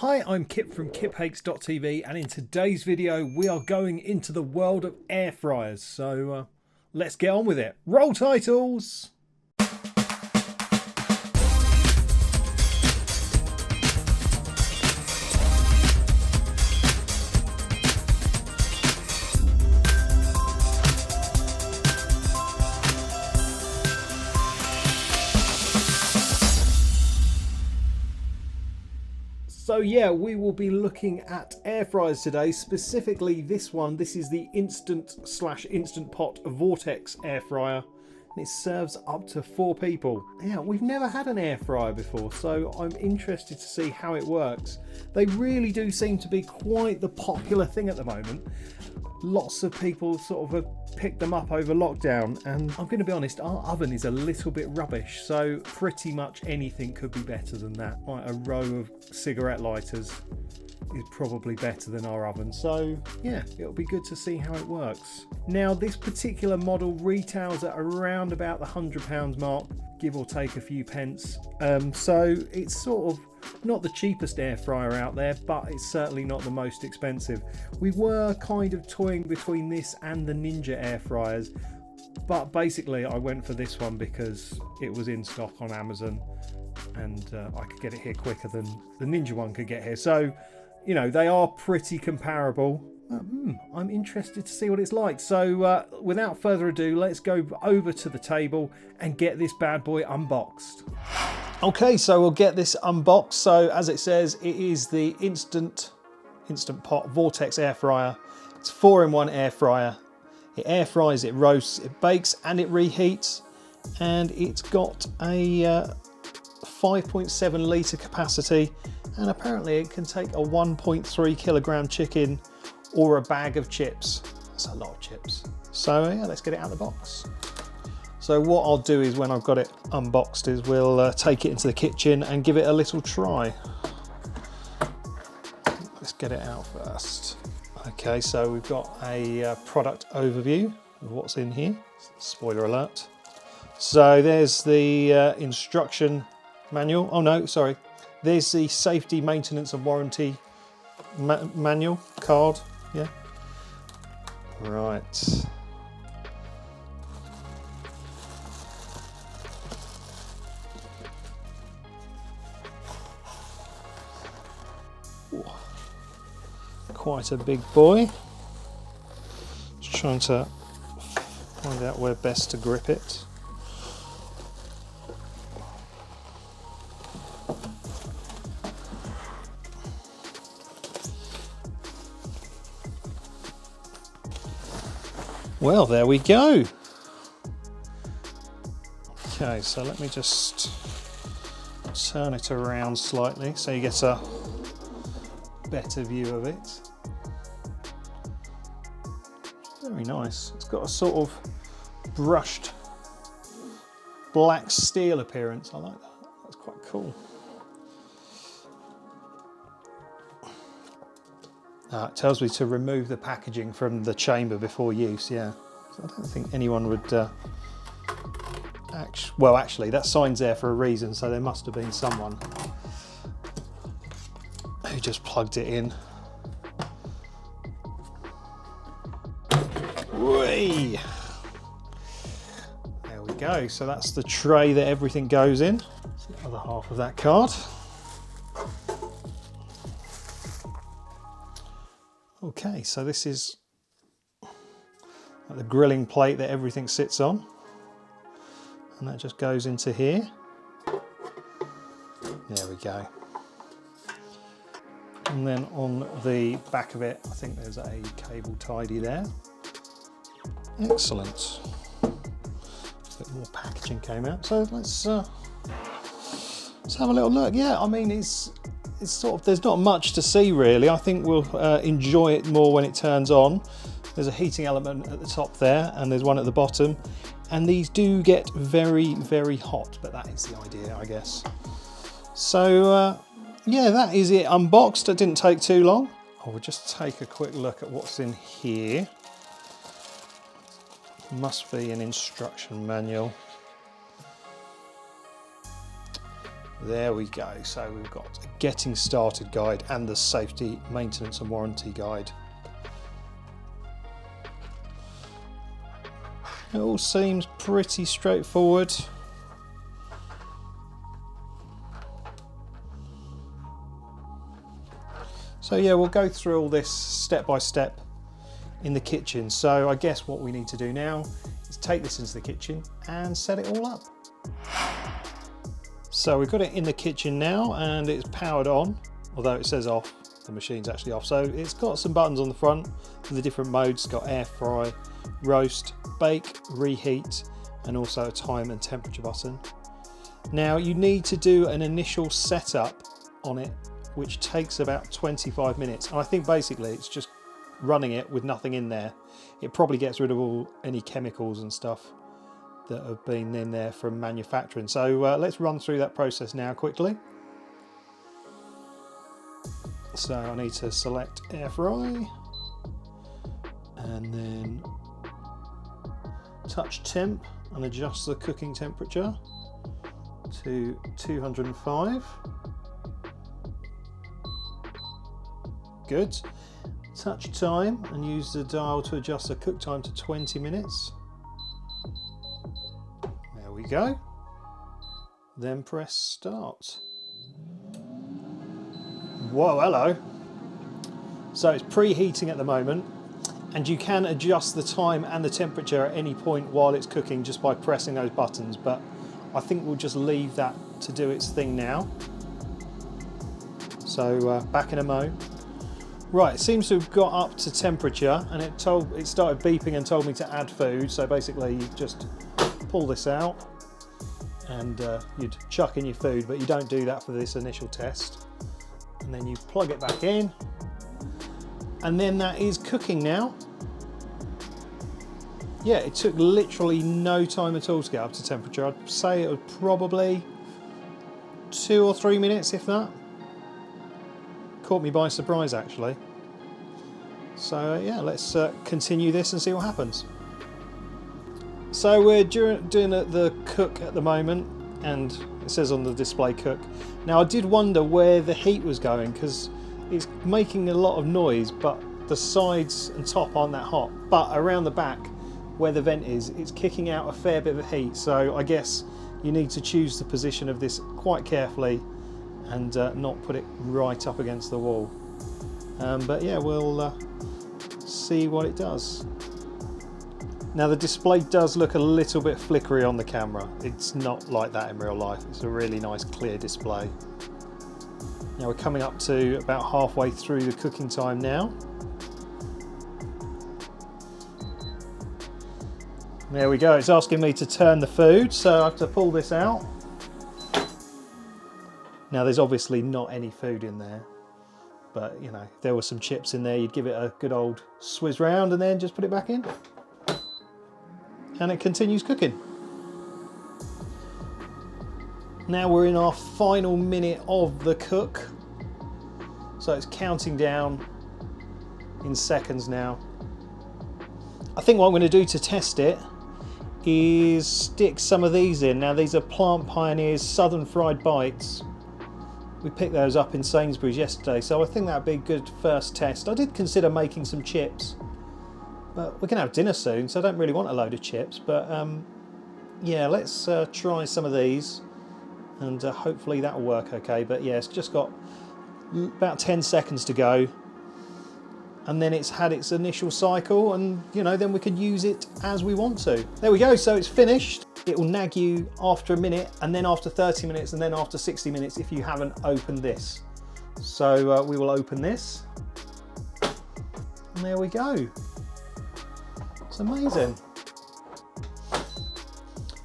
Hi, I'm Kip from kiphakes.tv, and in today's video we are going into the world of air fryers. So let's get on with it. Roll titles! So yeah, we will be looking at air fryers today, specifically this one. This is the Instant Pot Vortex air fryer, and it serves up to 4 people. Yeah, we've never had an air fryer before, so I'm interested to see how it works. They really do seem to be quite the popular thing at the moment. Lots of people sort of have picked them up over lockdown, and I'm going to be honest, our oven is a little bit rubbish, so pretty much anything could be better than that. Like a row of cigarette lighters is probably better than our oven, so yeah, it'll be good to see how it works. Now, this particular model retails at around about the £100 mark, give or take a few pence, so it's sort of not the cheapest air fryer out there, but it's certainly not the most expensive. We were kind of toying between this and the Ninja air fryers, but basically I went for this one because it was in stock on Amazon and I could get it here quicker than the Ninja one could get here. So, you know, they are pretty comparable. I'm interested to see what it's like. So without further ado, let's go over to the table and get this bad boy unboxed. Okay, so we'll get this unboxed. So as it says, it is the Instant Pot Vortex air fryer. It's 4-in-1 air fryer. It air fries, it roasts, it bakes, and it reheats. And it's got a 5.7 litre capacity, and apparently it can take a 1.3 kilogram chicken or a bag of chips. That's a lot of chips. So yeah, let's get it out of the box. So what I'll do is when I've got it unboxed is we'll take it into the kitchen and give it a little try. Let's get it out first. Okay, so we've got a product overview of what's in here. Spoiler alert. So there's the instruction manual. Oh no, sorry. There's the safety, maintenance and warranty manual card. Yeah. Right. Quite a big boy. Just trying to find out where best to grip it. Well, there we go. Okay, so let me just turn it around slightly so you get a better view of it. Very nice. It's got a sort of brushed black steel appearance. I like that. That's quite cool. It tells me to remove the packaging from the chamber before use. Yeah, so I don't think anyone would well, actually that sign's there for a reason, so there must have been someone who just plugged it in. Whee! There we go. So that's the tray that everything goes in. That's the other half of that card. Okay, so this is the grilling plate that everything sits on, and that just goes into here. There we go. And then on the back of it, I think there's a cable tidy there. Excellent. A bit more packaging came out, so let's have a little look. Yeah, I mean it's sort of, there's not much to see really. I think we'll enjoy it more when it turns on. There's a heating element at the top there, and there's one at the bottom, and these do get very, very hot, but that is the idea, I guess. So yeah, that is it unboxed. It didn't take too long. I will just take a quick look at what's in here. Must be an instruction manual. There we go. So we've got a getting started guide and the safety, maintenance and warranty guide. It all seems pretty straightforward. So yeah, we'll go through all this step by step in the kitchen. So I guess what we need to do now is take this into the kitchen and set it all up. So we've got it in the kitchen now and it's powered on, although it says off, the machine's actually off. So it's got some buttons on the front for the different modes. It's got air fry, roast, bake, reheat, and also a time and temperature button. Now you need to do an initial setup on it, which takes about 25 minutes. And I think basically it's just running it with nothing in there. It probably gets rid of any chemicals and stuff that have been in there from manufacturing. So let's run through that process now quickly. So I need to select air fry and then touch temp and adjust the cooking temperature to 205. Good. Touch time and use the dial to adjust the cook time to 20 minutes. There we go. Then press start. Whoa, hello. So it's preheating at the moment, and you can adjust the time and the temperature at any point while it's cooking just by pressing those buttons, but I think we'll just leave that to do its thing now. So back in a mo. Right, it seems to have got up to temperature, and it started beeping and told me to add food. So basically you just pull this out and you'd chuck in your food, but you don't do that for this initial test. And then you plug it back in, and then that is cooking now. Yeah, it took literally no time at all to get up to temperature. I'd say it was probably 2 or 3 minutes, if that. Caught me by surprise actually. So yeah, let's continue this and see what happens. So we're doing the cook at the moment, and it says on the display cook. Now I did wonder where the heat was going, because it's making a lot of noise, but the sides and top aren't that hot. But around the back where the vent is, it's kicking out a fair bit of heat. So I guess you need to choose the position of this quite carefully and not put it right up against the wall. But yeah, we'll see what it does. Now the display does look a little bit flickery on the camera. It's not like that in real life. It's a really nice clear display. Now we're coming up to about halfway through the cooking time now. There we go, it's asking me to turn the food, so I have to pull this out. Now there's obviously not any food in there, but you know, if there were some chips in there, you'd give it a good old swizz round and then just put it back in. And it continues cooking. Now we're in our final minute of the cook. So it's counting down in seconds now. I think what I'm going to do to test it is stick some of these in. Now these are Plant Pioneers Southern Fried Bites. We picked those up in Sainsbury's yesterday, so I think that would be a good first test. I did consider making some chips, but we're going to have dinner soon, so I don't really want a load of chips. But yeah, let's try some of these, and hopefully that will work okay. But yeah, it's just got about 10 seconds to go, and then it's had its initial cycle, and you know, then we could use it as we want to. There we go, so it's finished. It will nag you after a minute, and then after 30 minutes, and then after 60 minutes if you haven't opened this. So we will open this, and there we go. It's amazing.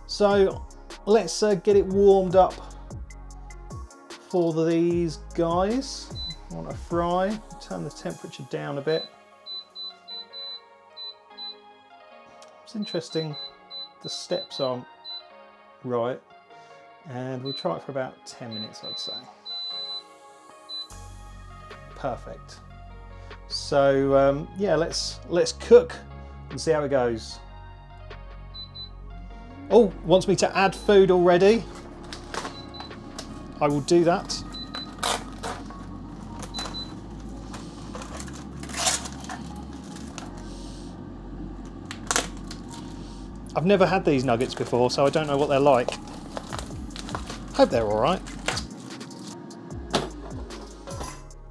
So let's get it warmed up for these guys. I want to fry. Turn the temperature down a bit. It's interesting, the steps aren't right, and we'll try it for about 10 minutes, I'd say. Perfect. So yeah, let's cook and see how it goes. Oh, wants me to add food already. I will do that. I've never had these nuggets before, so I don't know what they're like. Hope they're alright.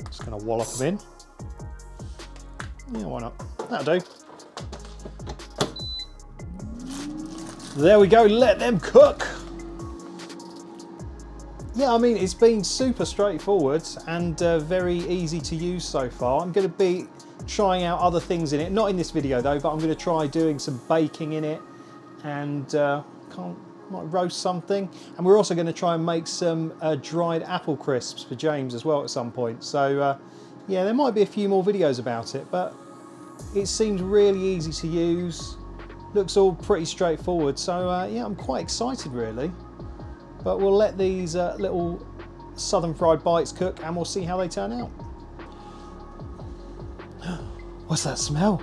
Just going to wallop them in. Yeah, why not? That'll do. There we go, let them cook! Yeah, I mean, it's been super straightforward and very easy to use so far. I'm going to be trying out other things in it. Not in this video though, but I'm going to try doing some baking in it and might roast something. And we're also going to try and make some dried apple crisps for James as well at some point. So yeah, there might be a few more videos about it, but it seems really easy to use. Looks all pretty straightforward. So yeah, I'm quite excited really. But we'll let these little southern fried bites cook and we'll see how they turn out. What's that smell?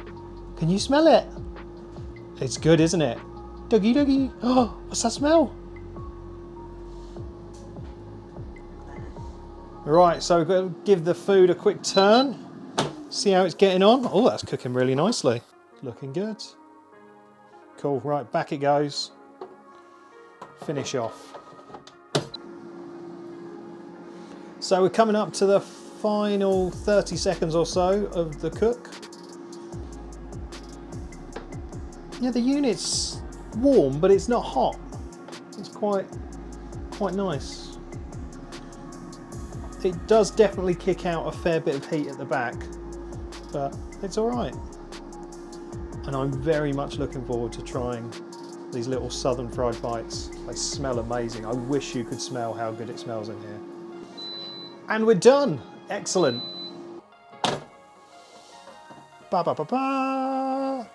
Can you smell it? It's good, isn't it? Dougie, Dougie. Oh, what's that smell? Right, so we're going to give the food a quick turn. See how it's getting on. Oh, that's cooking really nicely. Looking good. Cool, right, back it goes. Finish off. So we're coming up to the final 30 seconds or so of the cook. Yeah, the unit's warm, but it's not hot. It's quite nice. It does definitely kick out a fair bit of heat at the back, but it's all right. And I'm very much looking forward to trying these little southern fried bites. They smell amazing. I wish you could smell how good it smells in here. And we're done. Excellent. Ba ba ba ba.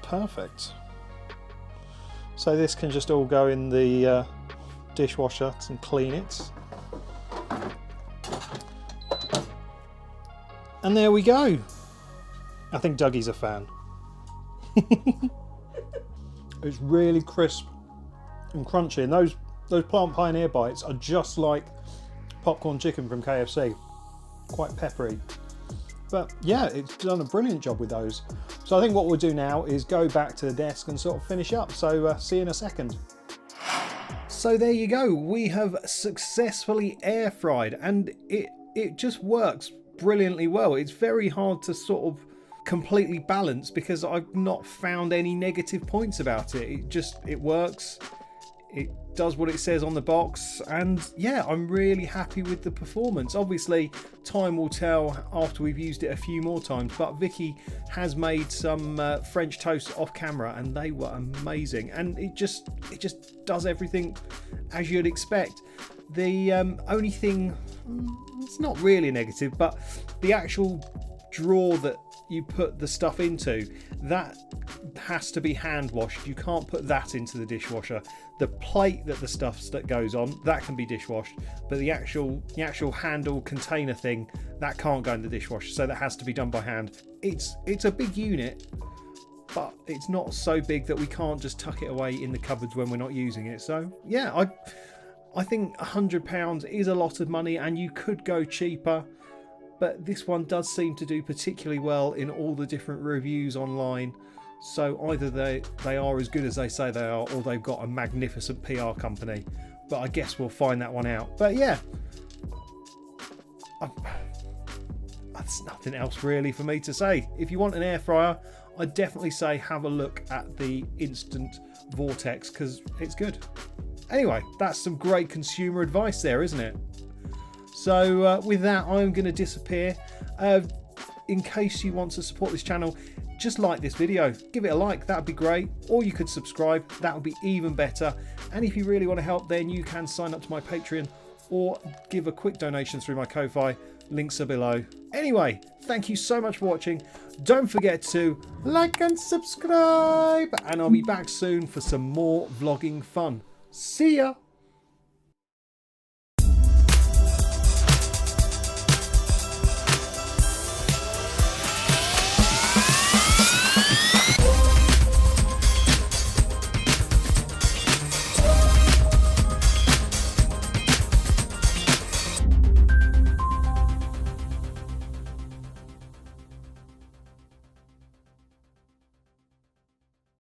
Perfect. So this can just all go in the dishwasher and clean it. And there we go. I think Dougie's a fan. It's really crisp and crunchy, and those Plant Pioneer bites are just like popcorn chicken from KFC. Quite peppery. But yeah, it's done a brilliant job with those. So I think what we'll do now is go back to the desk and sort of finish up. So see you in a second. So there you go. We have successfully air fried, and it just works brilliantly well. It's very hard to sort of completely balance because I've not found any negative points about it. It works. It does what it says on the box, and yeah, I'm really happy with the performance. Obviously time will tell after we've used it a few more times, but Vicky has made some French toast off camera and they were amazing, and it just does everything as you'd expect. The only thing, it's not really negative, but the actual drawer that you put the stuff into, that has to be hand washed. You can't put that into the dishwasher. The plate that the stuff that goes on, that can be dishwashed, but the actual handle container thing, that can't go in the dishwasher, so that has to be done by hand. It's a big unit, but it's not so big that we can't just tuck it away in the cupboards when we're not using it. So yeah, I think £100 is a lot of money, and you could go cheaper, but this one does seem to do particularly well in all the different reviews online. So either they are as good as they say they are, or they've got a magnificent PR company. But I guess we'll find that one out. But yeah, that's nothing else really for me to say. If you want an air fryer, I'd definitely say have a look at the Instant Vortex, because it's good. Anyway, that's some great consumer advice there, isn't it? So with that, I'm going to disappear. In case you want to support this channel, just like this video, give it a like, that would be great. Or you could subscribe, that would be even better. And if you really want to help, then you can sign up to my Patreon or give a quick donation through my Ko-Fi. Links are below. Anyway, thank you so much for watching. Don't forget to like and subscribe, and I'll be back soon for some more vlogging fun. See ya!